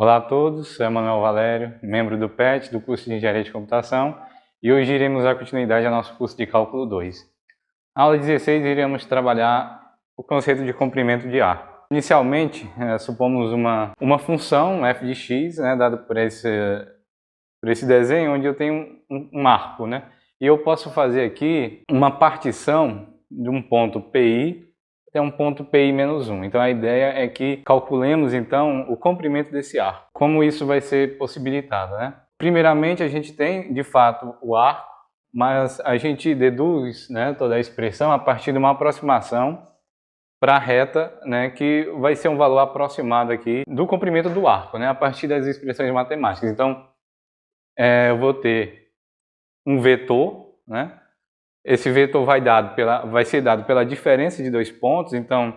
Olá a todos, sou Emanuel Valério, membro do PET, do curso de Engenharia de Computação, e hoje iremos dar continuidade ao nosso curso de Cálculo 2. Na aula 16 iremos trabalhar o conceito de comprimento de arco. Inicialmente, supomos uma função f de x, dada por esse desenho, onde eu tenho um arco, e eu posso fazer aqui uma partição de um ponto PI até um ponto PI menos 1. Então a ideia é que calculemos então o comprimento desse arco. Como isso vai ser possibilitado, Primeiramente a gente tem de fato o arco, mas a gente deduz toda a expressão a partir de uma aproximação para a reta, que vai ser um valor aproximado aqui do comprimento do arco, a partir das expressões matemáticas. Então eu vou ter um vetor, Esse vetor vai ser dado pela diferença de dois pontos. Então,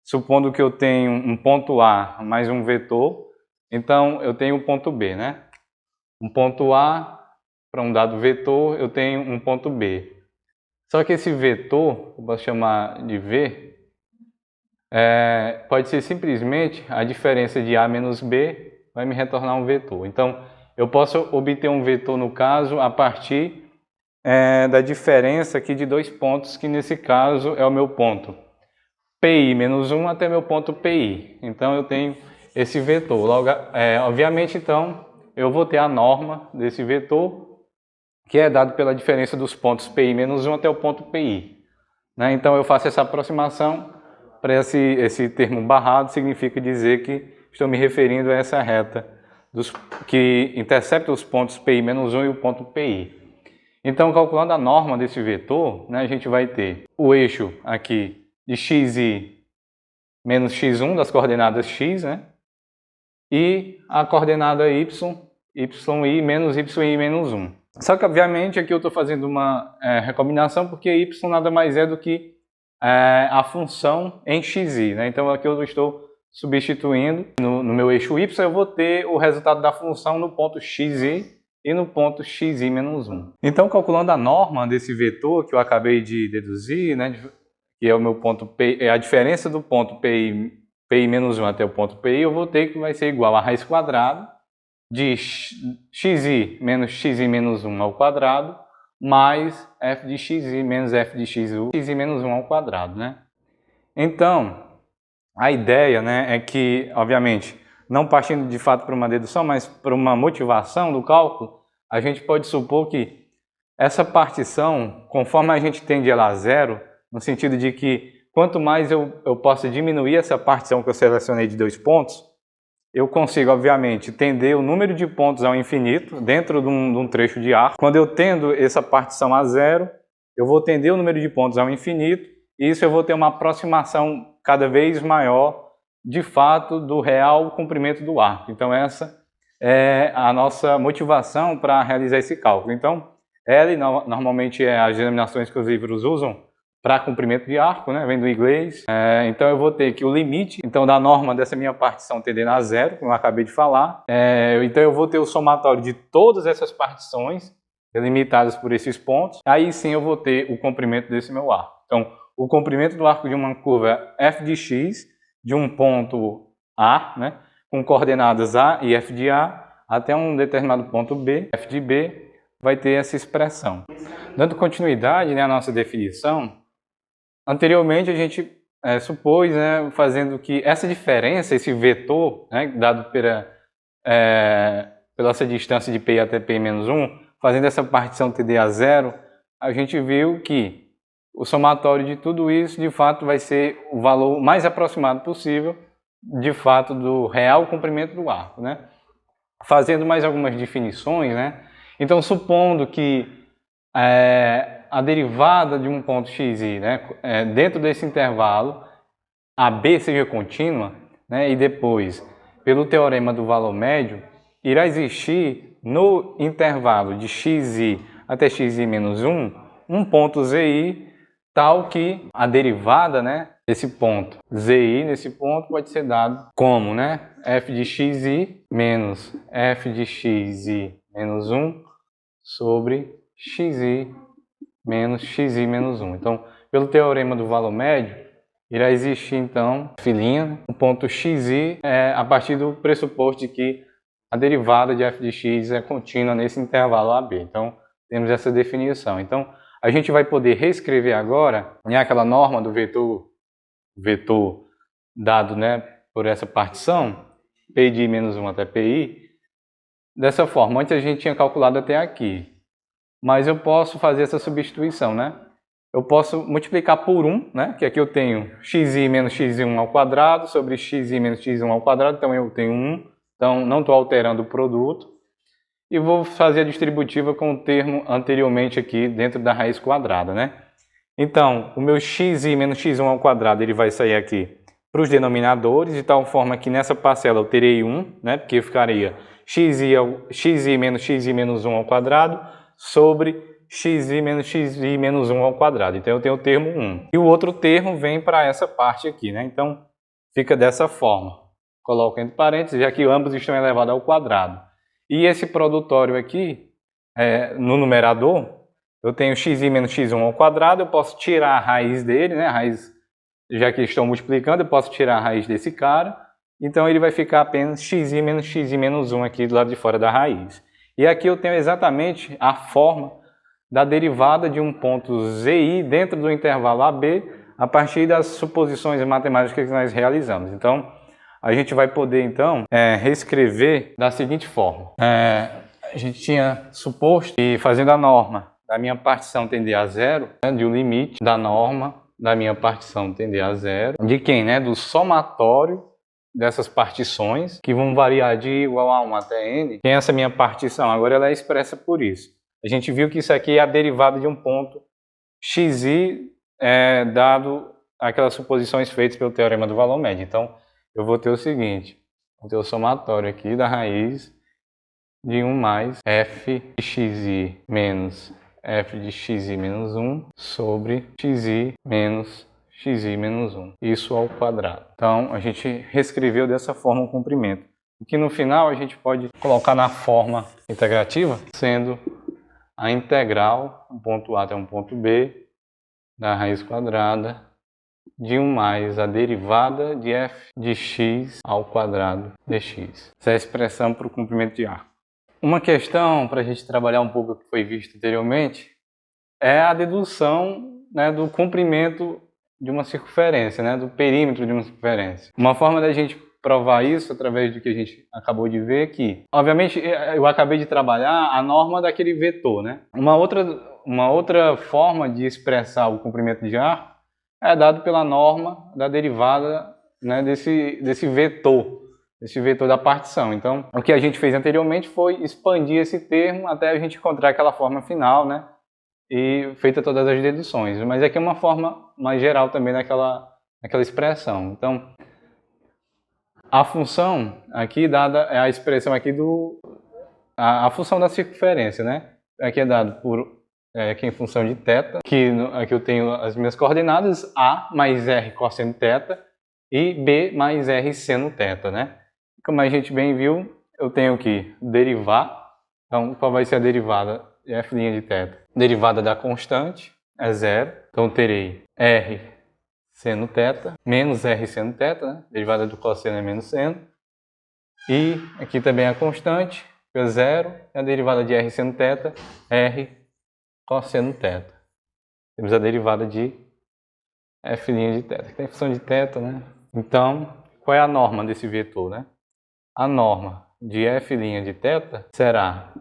supondo que eu tenho um ponto A mais um vetor, então eu tenho um ponto B, Um ponto A para um dado vetor, eu tenho um ponto B. Só que esse vetor, eu posso chamar de V, pode ser simplesmente a diferença de A menos B, vai me retornar um vetor. Então, eu posso obter um vetor, no caso, a partir da diferença aqui de dois pontos, que nesse caso é o meu ponto PI menos 1 até meu ponto PI. Então eu tenho esse vetor. Logo, obviamente, então, eu vou ter a norma desse vetor, que é dado pela diferença dos pontos PI menos 1 até o ponto PI. Então eu faço essa aproximação para esse termo barrado, significa dizer que estou me referindo a essa reta que intercepta os pontos PI menos 1 e o ponto PI. Então, calculando a norma desse vetor, a gente vai ter o eixo aqui de xi menos x1 das coordenadas x, e a coordenada y, yi menos yi menos 1. Só que, obviamente, aqui eu estou fazendo uma recombinação, porque y nada mais é do que a função em xi. Então, aqui eu estou substituindo no meu eixo y, eu vou ter o resultado da função no ponto xi, e no ponto xi menos 1. Então, calculando a norma desse vetor que eu acabei de deduzir, que é o meu ponto P, a diferença do ponto PI menos 1 até o ponto PI, eu vou ter que vai ser igual a raiz quadrada de xi menos 1 ao quadrado, mais f de xi menos f de xi menos 1 ao quadrado. Então, a ideia é que, obviamente, não partindo de fato para uma dedução, mas para uma motivação do cálculo, a gente pode supor que essa partição, conforme a gente tende ela a zero, no sentido de que quanto mais eu posso diminuir essa partição que eu selecionei de dois pontos, eu consigo, obviamente, tender o número de pontos ao infinito dentro de um trecho de arco. Quando eu tendo essa partição a zero, eu vou tender o número de pontos ao infinito, e isso eu vou ter uma aproximação cada vez maior, de fato, do real comprimento do arco. Então essa é a nossa motivação para realizar esse cálculo. Então, L normalmente é as denominações que os livros usam para comprimento de arco, vem do inglês. Então eu vou ter que o limite da norma dessa minha partição tendendo a zero, como eu acabei de falar. Então eu vou ter o somatório de todas essas partições delimitadas por esses pontos. Aí sim eu vou ter o comprimento desse meu arco. Então, o comprimento do arco de uma curva f de x, de um ponto A, com coordenadas A e f de A, até um determinado ponto B, f de B, vai ter essa expressão. Dando continuidade à nossa definição, anteriormente a gente supôs, fazendo que essa diferença, esse vetor, dado pela essa distância de PI até PI menos 1, fazendo essa partição TD a zero, a gente viu que o somatório de tudo isso, de fato, vai ser o valor mais aproximado possível, de fato, do real comprimento do arco, Fazendo mais algumas definições, Então, supondo que a derivada de um ponto xi, dentro desse intervalo, AB seja contínua, e depois, pelo teorema do valor médio, irá existir no intervalo de xi até xi menos 1, um ponto zi, tal que a derivada desse ponto zi nesse ponto pode ser dado como f de xi menos f de xi menos 1 sobre xi menos 1. Então, pelo teorema do valor médio, irá existir então, filinha, o ponto xi a partir do pressuposto de que a derivada de f de x é contínua nesse intervalo AB. Então, temos essa definição. Então, a gente vai poder reescrever agora, né, aquela norma do vetor dado, né, por essa partição, pi de menos 1 até pi, dessa forma. Antes a gente tinha calculado até aqui, mas eu posso fazer essa substituição, né? Eu posso multiplicar por 1, né? Que aqui eu tenho xi menos x1 ao quadrado sobre xi menos x1 ao quadrado, então eu tenho 1, então não estou alterando o produto. E vou fazer a distributiva com o termo anteriormente aqui dentro da raiz quadrada, né? Então, o meu xi menos x1 ao quadrado, ele vai sair aqui para os denominadores, de tal forma que nessa parcela eu terei 1, né? Porque ficaria xi menos xi menos 1 ao quadrado sobre xi menos 1 ao quadrado. Então eu tenho o termo 1. E o outro termo vem para essa parte aqui, né? Então fica dessa forma. Coloco entre parênteses, já que ambos estão elevados ao quadrado. E esse produtório aqui, no numerador, eu tenho xi menos x1 ao quadrado, eu posso tirar a raiz dele, né? A raiz, já que estão multiplicando, eu posso tirar a raiz desse cara. Então ele vai ficar apenas xi menos 1 aqui do lado de fora da raiz. E aqui eu tenho exatamente a forma da derivada de um ponto zi dentro do intervalo AB a partir das suposições matemáticas que nós realizamos. Então, a gente vai poder, então, reescrever da seguinte forma. A gente tinha suposto que, fazendo a norma da minha partição tender a zero, né, de um limite da norma da minha partição tender a zero, de quem? Né, do somatório dessas partições, que vão variar de igual a 1 até n. Tem essa minha partição, agora ela é expressa por isso. A gente viu que isso aqui é a derivada de um ponto xi, dado aquelas suposições feitas pelo teorema do valor médio. Então, eu vou ter o seguinte, vou ter o somatório aqui da raiz de 1 mais f de xi menos f de xi menos 1 sobre xi menos 1. Isso ao quadrado. Então, a gente reescreveu dessa forma o comprimento. E que no final a gente pode colocar na forma integrativa, sendo a integral, um ponto A até um ponto B, da raiz quadrada de 1 mais a derivada de f de x ao quadrado dx. Essa é a expressão para o comprimento de arco. Uma questão para a gente trabalhar um pouco que foi visto anteriormente é a dedução, né, do comprimento de uma circunferência, né, do perímetro de uma circunferência. Uma forma da gente provar isso através do que a gente acabou de ver aqui. Obviamente, eu acabei de trabalhar a norma daquele vetor, né? Uma outra forma de expressar o comprimento de arco é dado pela norma da derivada, né, desse vetor da partição. Então, o que a gente fez anteriormente foi expandir esse termo até a gente encontrar aquela forma final, né? E feita todas as deduções. Mas aqui é uma forma mais geral também naquela expressão. Então, a função aqui dada é a expressão aqui a função da circunferência, né? Aqui é dado aqui em função de θ, que aqui eu tenho as minhas coordenadas A mais R cosseno θ e B mais R seno θ, né? Como a gente bem viu, eu tenho que derivar. Então, qual vai ser a derivada de f' de θ? Derivada da constante é zero. Então, terei R seno θ menos R seno θ, né? Derivada do cosseno é menos seno. E aqui também a constante, é zero. E a derivada de R seno θ, R cosseno θ. Temos a derivada de f' de θ, que tem função de θ, né? Então, qual é a norma desse vetor, né? A norma de f' de θ será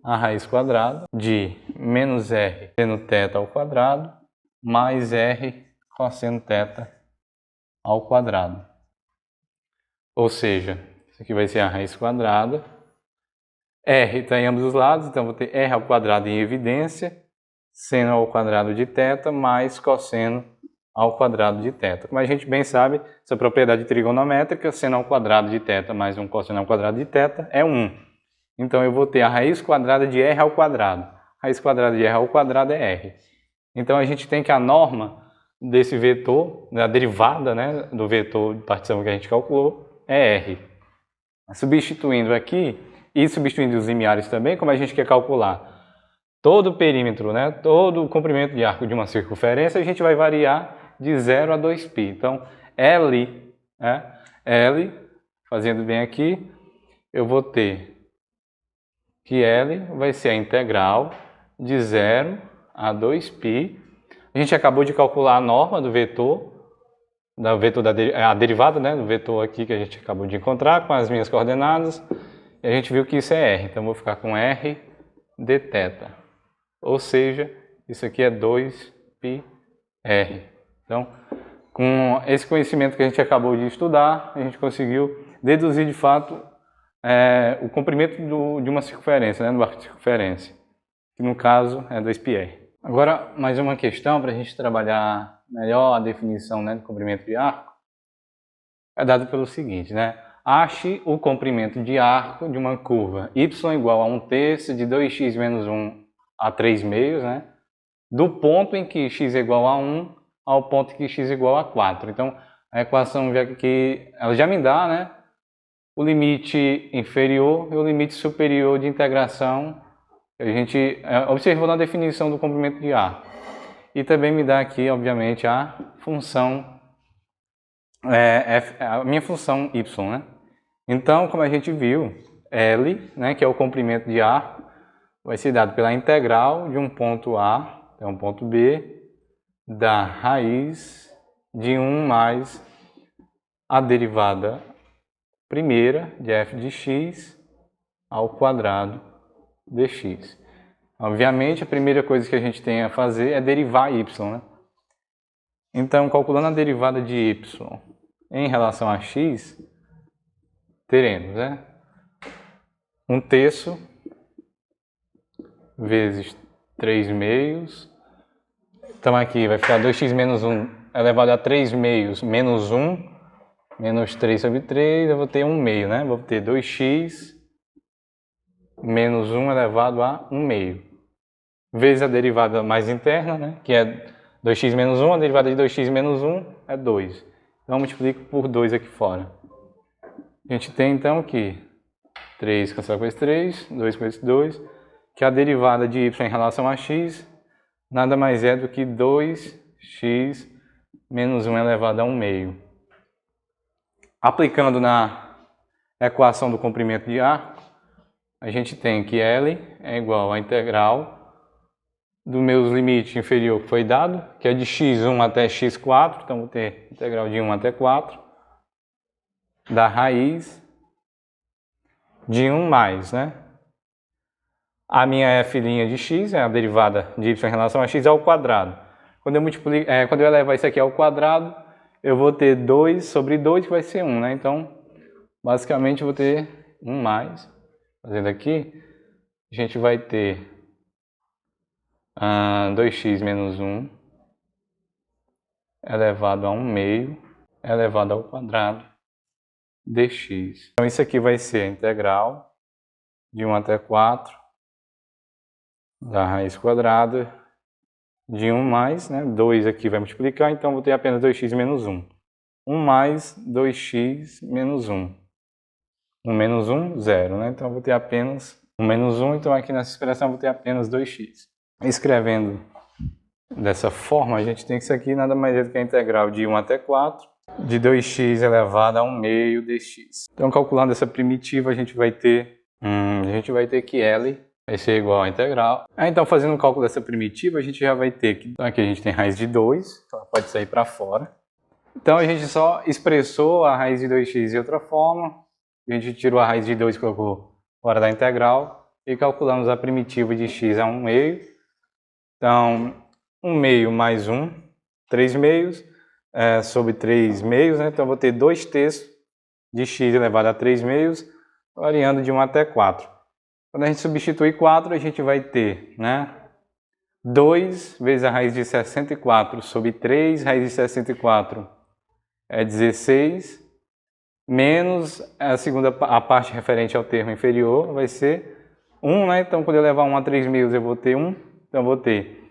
a raiz quadrada de menos R seno θ ao quadrado mais R cosseno θ ao quadrado. Ou seja, isso aqui vai ser a raiz quadrada. R está em ambos os lados, então vou ter R ao quadrado em evidência, seno ao quadrado de θ mais cosseno ao quadrado de θ. Como a gente bem sabe, essa propriedade trigonométrica, seno ao quadrado de θ mais um cosseno ao quadrado de θ é 1. Então eu vou ter a raiz quadrada de R ao quadrado. Raiz quadrada de R ao quadrado é R. Então a gente tem que a norma desse vetor, a derivada, né, do vetor de partição que a gente calculou, é R. Substituindo aqui, e substituindo os limiares também, como a gente quer calcular todo o perímetro, né, todo o comprimento de arco de uma circunferência, a gente vai variar de 0 a 2π. Então, L, né? L, fazendo bem aqui, eu vou ter que L vai ser a integral de 0 a 2π. A gente acabou de calcular a norma do vetor, a derivada, né, do vetor aqui que a gente acabou de encontrar com as minhas coordenadas. E a gente viu que isso é R, então eu vou ficar com R d θ. Ou seja, isso aqui é 2πr. Então, com esse conhecimento que a gente acabou de estudar, a gente conseguiu deduzir de fato o comprimento de uma circunferência, né, do arco de circunferência, que no caso é 2πr. Agora, mais uma questão para a gente trabalhar melhor a definição, né, do comprimento de arco. É dado pelo seguinte, né? Ache o comprimento de arco de uma curva y igual a 1/3 de 2x menos 1 a 3 meios, né? Do ponto em que x é igual a 1 ao ponto em que x é igual a 4. Então, a equação ela já me dá, né, o limite inferior e o limite superior de integração que a gente observou na definição do comprimento de arco. E também me dá aqui, obviamente, a função, a minha função y, né? Então, como a gente viu, L, né, que é o comprimento de arco, vai ser dado pela integral de um ponto A até um ponto B da raiz de 1 mais a derivada primeira de f de x ao quadrado dx. Obviamente, a primeira coisa que a gente tem a fazer é derivar y, né? Então, calculando a derivada de y em relação a x, teremos, né, 1/3 vezes 3 meios. Então aqui vai ficar 2x menos 1 elevado a 3 meios menos 1, menos 3 sobre 3, eu vou ter 1 meio, né? Vou ter 2x menos 1 elevado a 1 meio. Vezes a derivada mais interna, né, que é 2x menos 1, a derivada de 2x menos 1 é 2. Então eu multiplico por 2 aqui fora. A gente tem então que 3 cancela com esse 3, 2 com esse 2, que a derivada de y em relação a x nada mais é do que 2x menos 1 elevado a 1 meio. Aplicando na equação do comprimento de arco, a gente tem que L é igual à integral do meu limite inferior que foi dado, que é de x1 até x4, então vou ter integral de 1 até 4, da raiz de 1 mais, né? A minha f' de x é a derivada de y em relação a x ao quadrado. Quando eu elevar isso aqui ao quadrado, eu vou ter 2 sobre 2, que vai ser 1, né? Então, basicamente, eu vou ter 1 mais. Fazendo aqui, a gente vai ter 2x menos 1 elevado a 1 meio elevado ao quadrado dx. Então, isso aqui vai ser a integral de 1 até 4 da raiz quadrada de 1 mais, né? 2 aqui vai multiplicar, então vou ter apenas 2x menos 1. 1 mais 2x menos 1. 1 menos 1, 0, né? Então vou ter apenas 1 menos 1, então aqui nessa expressão vou ter apenas 2x. Escrevendo dessa forma, a gente tem que isso aqui nada mais é do que a integral de 1 até 4 de 2x elevado a 1 meio dx. Então, calculando essa primitiva, a gente vai ter que L vai ser igual à integral. Então, fazendo o cálculo dessa primitiva, a gente já vai ter que... Então, aqui a gente tem raiz de 2, então ela pode sair para fora. Então, a gente só expressou a raiz de 2x de outra forma. A gente tirou a raiz de 2 e colocou fora da integral. E calculamos a primitiva de x a 1 meio. Então, 1 meio mais 1, 3 meios, sobre 3 meios, né? Então, eu vou ter 2/3 de x elevado a 3 meios, variando de 1 até 4. Quando a gente substituir 4, a gente vai ter, né, 2 vezes a raiz de 64 sobre 3, raiz de 64 é 16, menos a parte referente ao termo inferior, vai ser 1, né? Então, quando eu levar 1 a 3 meios, eu vou ter 1. Então, eu vou ter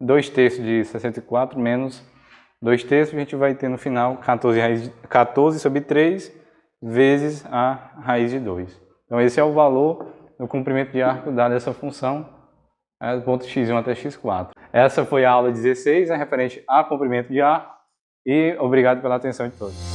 2/3 de 64 menos 2/3, a gente vai ter no final 14 sobre 3 vezes a raiz de 2. Então, esse é o valor do comprimento de arco dado essa função, do ponto x1 até x4. Essa foi a aula 16, referente a comprimento de arco. e obrigado pela atenção de todos.